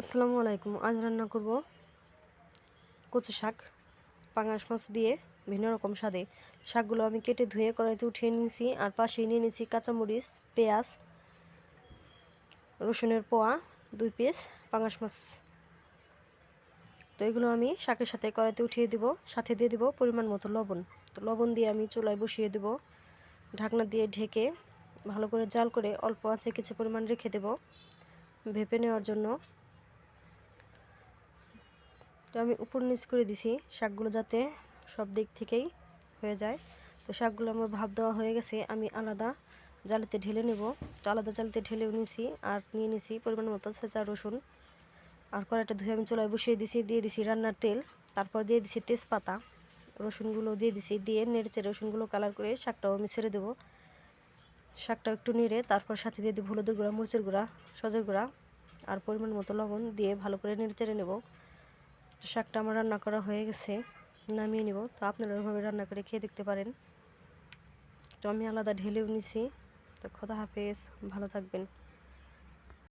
আসসালামু আলাইকুম। আজ রান্না করব কচু শাক পাঙাশ মাছ দিয়ে ভিন্ন রকম স্বাদে। শাকগুলো আমি কেটে ধুয়ে কড়াইতে উঠিয়ে নিয়েছি, আর পাশেই নিয়ে নিয়েছি কাঁচামরিচ, পেঁয়াজ, রসুনের কোয়া, 2 পিস পাঙাশ মাছ। তো এগুলো আমি শাকের সাথে কড়াইতে উঠিয়ে দিব, সাথে দিয়ে দিব পরিমাণ মতো লবণ। তো লবণ দিয়ে আমি চুলায় বসিয়ে দেব, ঢাকনা দিয়ে ঢেকে ভালো করে জাল করে অল্প আঁচে কিছু পরিমাণ রেখে দেব ভেপে নেওয়ার জন্য। তো আমি উপর নিচ করে দিছি শাকগুলো যাতে সব দিক থেকেই হয়ে যায়। তো শাকগুলো আমার ভাপ দেওয়া হয়ে গেছে, আমি আলাদা জালিতে ঢেলে নেব। তো আলাদা জালিতে ঢেলেও নিয়েছি, আর নিয়ে নিয়েছি পরিমাণ মতো ছেঁচা রসুন। আর কড়াইটা ধুয়ে আমি চুলায় বসিয়ে দিছি, দিয়ে দিছি রান্নার তেল, তারপর দিয়ে দিছি তেজপাতা, রসুনগুলো দিয়ে দিছি, দিয়ে নেড়েচেড়ে রসুনগুলো কালার করে শাকটাও আমি ছেড়ে দেবো। শাকটা একটু নেড়ে তারপর সাথে দিয়ে দেবো হলুদের গুঁড়া, মরিচের গুঁড়া, সজের গুঁড়া আর পরিমাণ মতো লবণ দিয়ে ভালো করে নেড়েচেড়ে নেব। শাকটা আমার রান্না করা হয়ে গেছে, নামিয়ে নিব। তো আপনারা ওইভাবে রান্না করে খেয়ে দেখতে পারেন। তো আমি আলাদা ঢেলেও নিছি। তো খোদা হাফেজ, ভালো থাকবেন।